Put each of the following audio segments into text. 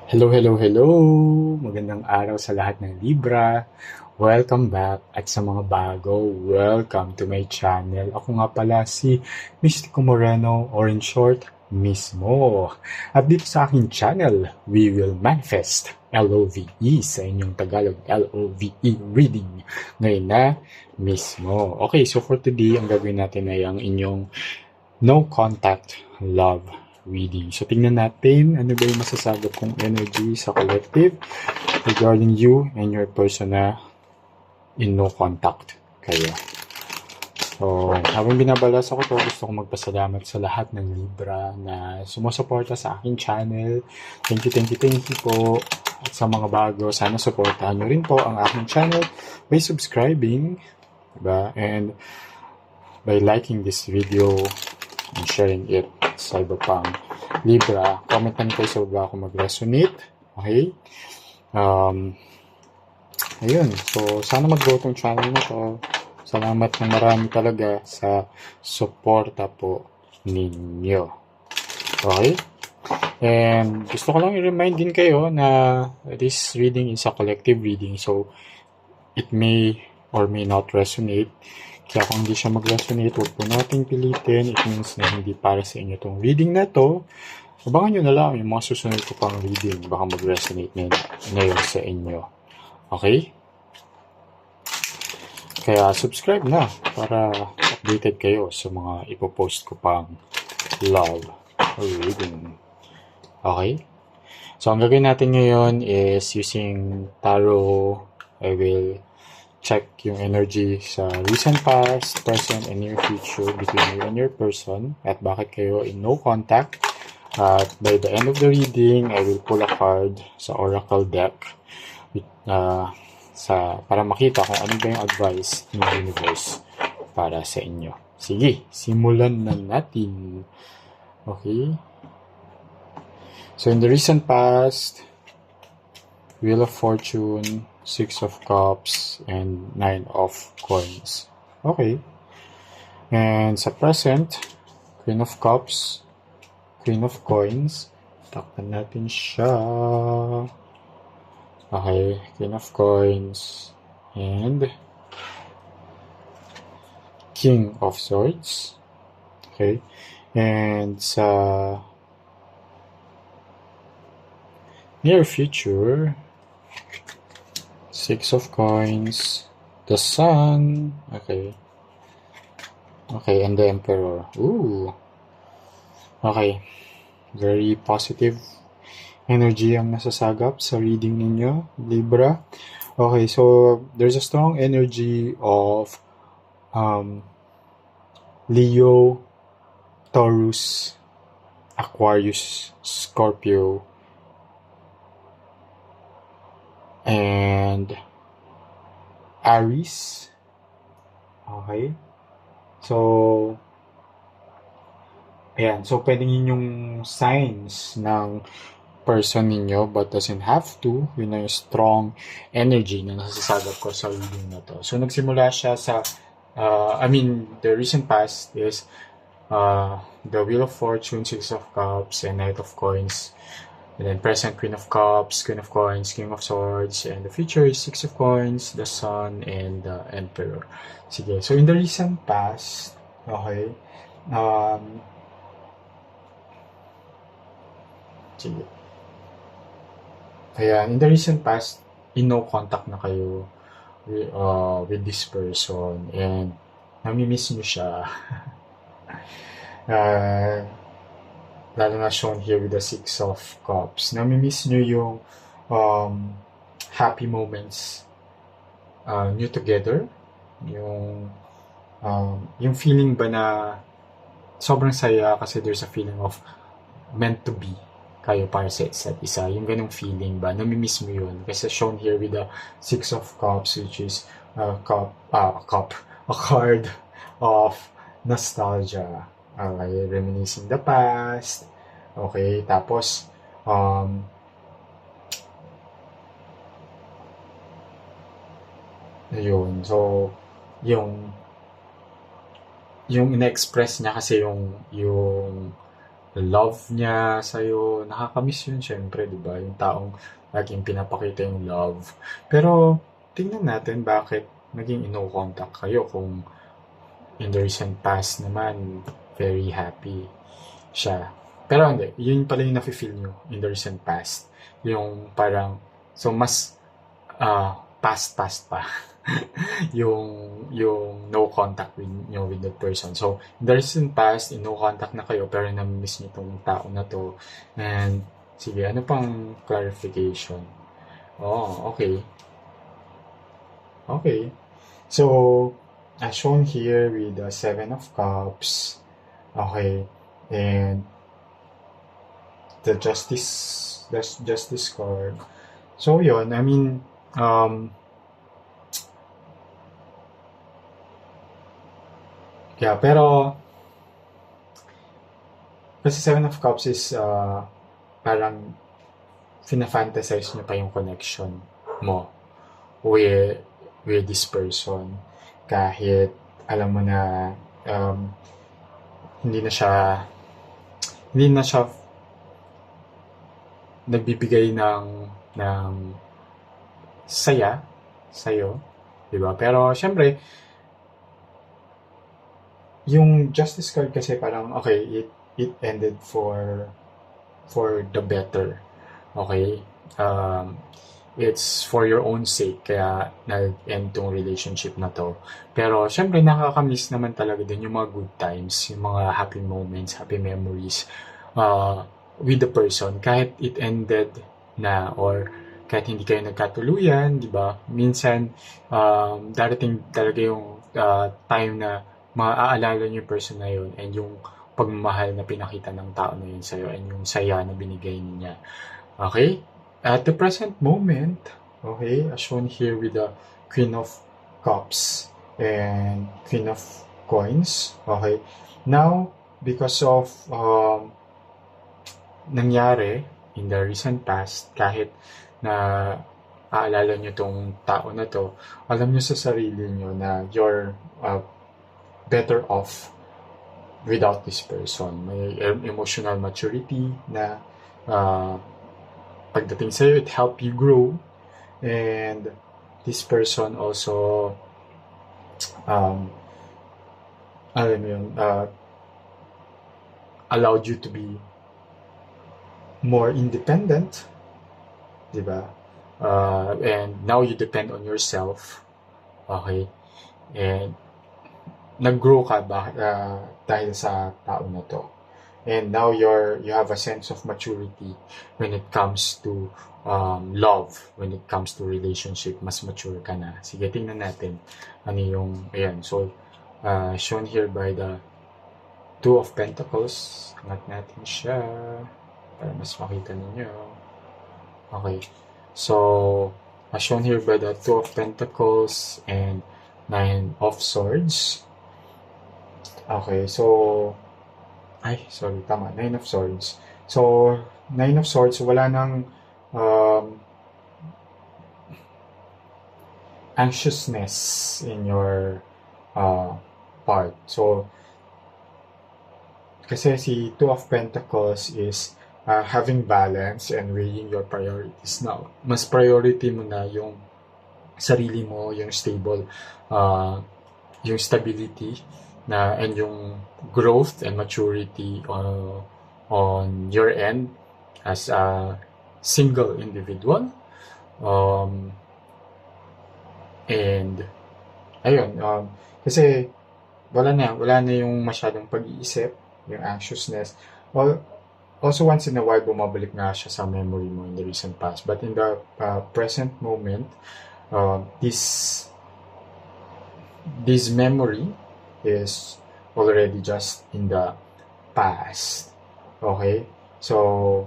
Hello, hello, hello! Magandang araw sa lahat ng Libra. Welcome back at sa mga bago, welcome to my channel. Ako nga pala si Mystico Moreno or in short, Mismo. At dito sa aking channel, we will manifest LOVE sa inyong Tagalog LOVE reading ngayon na mismo. Okay, so for today, ang gagawin natin ay ang inyong no contact love reading. So, tingnan natin ano ba yung masasagap kong energy sa collective regarding you and your person na in no contact kayo. So, habang binabalas ako to, gusto kong magpasalamat sa lahat ng Libra na sumusuporta sa aking channel. Thank you, thank you, thank you po. At sa mga bago, sana supportahan nyo rin po ang aking channel by subscribing, diba? And by liking this video and sharing it sa iba pang Libra. Comment lang kayo sa baba kung mag-resonate. Okay? Ayun. So, sana mag-grow tong channel na to. Salamat ng marami talaga sa suporta po ninyo. Okay? And gusto ko lang i-remind din kayo na this reading is a collective reading. So, it may or may not resonate. Kaya kung hindi siya mag-resonate, huwag po nating pilitin. It means na hindi para sa inyo itong reading na to. Abangan nyo na lang yung mga susunod ko pang reading. Baka mag-resonate na yun sa inyo. Okay? Kaya subscribe na para updated kayo sa mga ipopost ko pang love reading. Okay? So, ang gagawin natin ngayon is using tarot. I will check yung energy sa recent past, present, and near future between you and your person at bakit kayo in no contact. At by the end of the reading, I will pull a card sa Oracle deck para makita kung ano ba yung advice ng universe para sa inyo. Sige, simulan na natin. Okay? So in the recent past, Wheel of Fortune, Six of Cups, and Nine of Coins. Okay. And sa present, Queen of Cups, Queen of Coins. Takpan natin siya. Okay. Queen of Coins. And King of Swords. Okay. And sa near future, Six of Coins, the Sun, okay, and the Emperor. Ooh, okay, very positive energy ang nasasagap sa reading ninyo, Libra. Okay, so there's a strong energy of Leo, Taurus, Aquarius, Scorpio, and Aries. Okay. So, ayan. So, pwedeng yun yung signs ng person ninyo but doesn't have to. Yun na yung strong energy na nasasagap ko sa reading na to. So, nagsimula siya sa, the recent past is the Wheel of Fortune, Six of Cups, and Knight of Coins. And then present, Queen of Cups, Queen of Coins, King of Swords, and the future is Six of Coins, the Sun, and the Emperor. Sige, so in the recent past, okay, sige. Ayan, in the recent past, in no contact na kayo with this person, and namimiss nyo siya. Lalo na shown here with the Six of Cups. Namimiss nyo yung happy moments nyo together. Yung feeling ba na sobrang saya kasi there's a feeling of meant to be kayo para sa isa't isa. Yung ganong feeling ba, namimiss mo yun. Kasi shown here with the Six of Cups, which is a card of nostalgia. Okay, reminiscing the past. Okay, tapos ayun. So, yung in-express niya kasi yung love niya sa'yo. Nakakamiss yun syempre, di ba? Yung taong laging pinapakita yung love. Pero, tingnan natin bakit naging no contact kayo kung in the recent past naman, very happy siya. Pero hindi, yun pala yung nafe-feel nyo in the recent past. Yung parang, so mas past pa yung no contact with nyo with that person. So, in the recent past, in no contact na kayo, pero nami-miss nyo tong tao na to. And, sige, ano pang clarification? Oh, okay. Okay. So, as shown here with the Seven of Cups, okay, and the Justice card. So, yun, I mean, yeah, pero, kasi Seven of Cups is, parang, fina-fantasize nyo pa yung connection mo with, with this person. Kahit, alam mo na, hindi na siya nagbibigay ng saya sa'yo, di ba? Pero, syempre, yung Justice card kasi parang, okay, it ended for the better. Okay? It's for your own sake, kaya nag-end tong relationship na to. Pero, syempre, nakakamiss naman talaga din yung mga good times, yung mga happy moments, happy memories, with the person, kahit it ended na or kahit hindi kayo nagkatuluyan, di ba? Minsan, darating talaga yung time na maaalala niyo yung person na yun and yung pagmamahal na pinakita ng tao na yun sa'yo and yung saya na binigay niya. Okay? At the present moment, okay, as shown here with the Queen of Cups and Queen of Coins, okay, now, because of nangyari in the recent past, kahit na aalala nyo tong tao na to, alam nyo sa sarili nyo na you're better off without this person. May emotional maturity na pagdating sa'yo, it help you grow. And this person also alam mo yun, allowed you to be more independent, di ba? And now you depend on yourself, okay? And nag-grow ka dahil sa tao na to. And now you have a sense of maturity when it comes to love, when it comes to relationship, mas mature ka na. Sige, tingnan natin ano yung, ayan, so, shown here by the Two of Pentacles. Angat natin siya para mas makita ninyo. Okay. So, as shown here by the Two of Pentacles and Nine of Swords. Okay, so, tama, Nine of Swords. So, Nine of Swords, wala nang anxiousness in your part. So, kasi si Two of Pentacles is having balance and weighing your priorities now. Mas priority mo na yung sarili mo, yung stable, yung stability na and yung growth and maturity on your end as a single individual. And ayun, kasi wala na yung masyadong pag-iisip, yung anxiousness. Well, also once in a while bumabalik nga siya sa memory mo in the recent past, but in the present moment, this memory is already just in the past. Okay? So,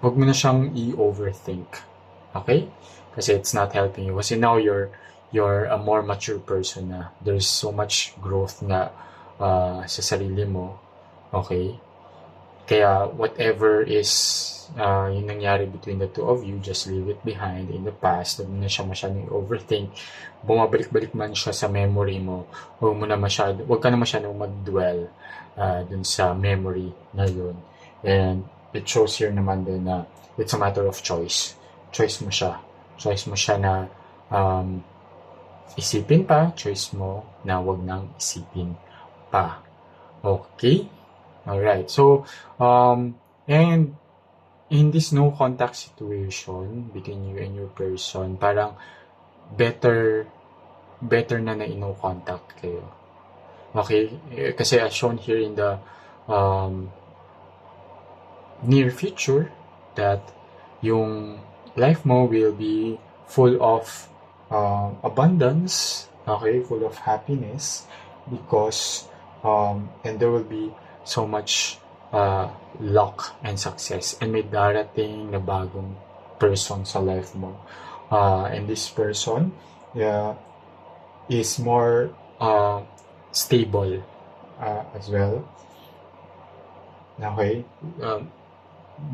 wag mo na siyang i-overthink. Okay? Kasi it's not helping you. Kasi now you're a more mature person na. There's so much growth na sa sarili mo. Okay? Kaya whatever is yung nangyari between the two of you, just leave it behind in the past. Huwag mo na siya masyadong overthink. Bumabalik-balik man siya sa memory mo, huwag ka na masyadong mag-dwell dun sa memory na yun. And it shows here naman din na it's a matter of choice. Choice mo siya. Choice mo siya na isipin pa. Choice mo na wag nang isipin pa. Okay? Alright. So, and in this no contact situation between you and your person, parang better na no contact kayo. Okay? Kasi as shown here in the near future, that yung life mo will be full of abundance, okay, full of happiness, because and there will be so much luck and success, and may darating na bagong person sa life mo, and this person is more stable as well. Okay,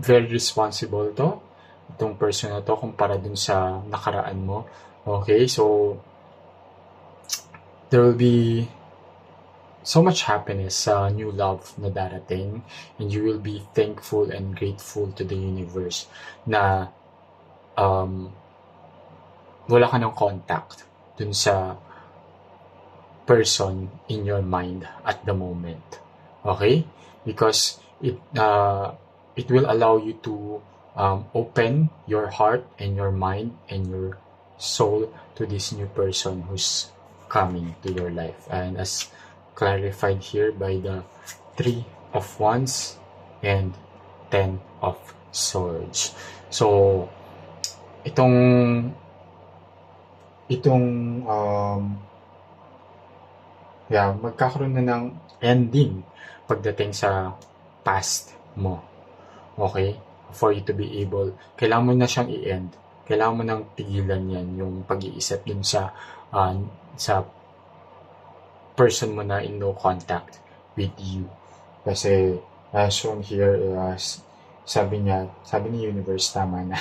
very responsible itong person na to kumpara dun sa nakaraan mo. Okay, so there will be so much happiness sa new love na darating, and you will be thankful and grateful to the universe na wala ka ng contact dun sa person in your mind at the moment. Okay? Because it will allow you to open your heart and your mind and your soul to this new person who's coming to your life. And as clarified here by the 3 of Wands and 10 of Swords. So, itong magkakaroon na ng ending pagdating sa past mo. Okay? For you to be able, kailangan mo na siyang i-end. Kailangan mo nang tigilan yan, yung pag-iisip dun sa person mo na in no contact with you. Kasi, as shown here, sabi ni universe, tama na.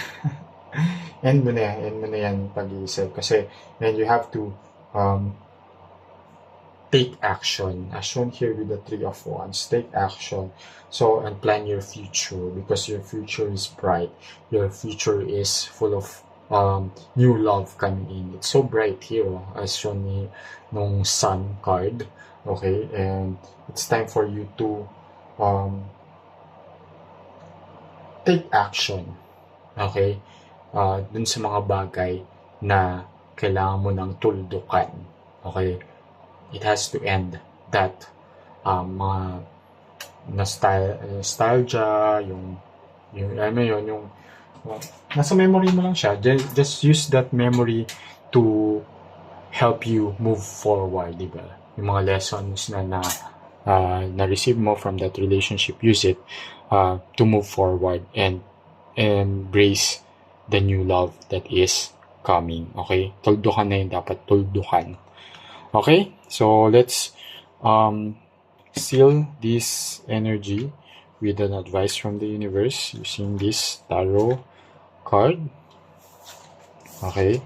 End mo na yan pag-iisip. Kasi, then you have to take action. As shown here with the 3 of Wands, take action. So, and plan your future, because your future is bright. Your future is full of new love coming in. It's so bright here, as shown nung Sun card. Okay, and it's time for you to take action. Okay, dun sa mga bagay na kailangan mo ng tuldukan. Okay, it has to end that mga nostalgia, yung nasa memory mo lang siya. Just use that memory to help you move forward, di ba? Yung mga lessons na receive mo from that relationship, use it to move forward and embrace the new love that is coming. Okay? Tuldukan na yun dapat, tuldukan. Okay? So, let's seal this energy with an advice from the universe using this tarot card. Okay?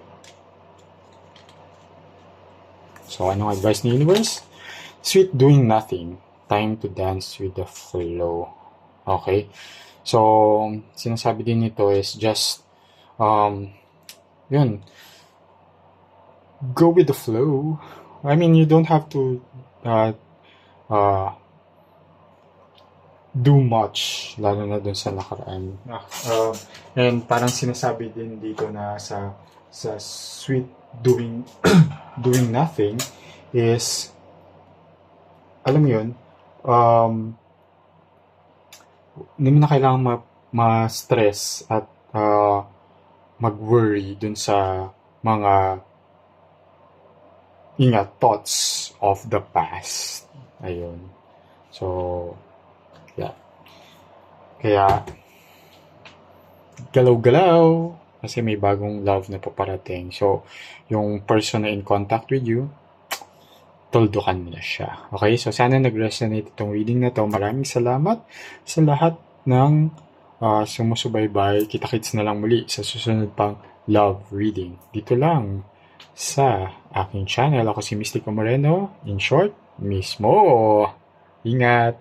So, anong advice ni universe? Sweet doing nothing. Time to dance with the flow. Okay? So, sinasabi din nito is just, go with the flow. I mean, you don't have to do much, lalo na dun sa nakaraan. And parang sinasabi din dito na sa sweet doing doing nothing is, alam mo yun, hindi mo na kailangan ma-stress at mag-worry dun sa mga thoughts of the past. Ayun. So, yeah. Kaya, galaw-galaw kasi may bagong love na paparating. So, yung person na in contact with you, matuldukan mo na siya. Okay? So, sana nag-resonate itong reading na to. Maraming salamat sa lahat ng sumusubaybay. Kita-kits na lang muli sa susunod pang love reading. Dito lang sa aking channel. Ako si Mystico Moreno. In short, mismo. Ingat!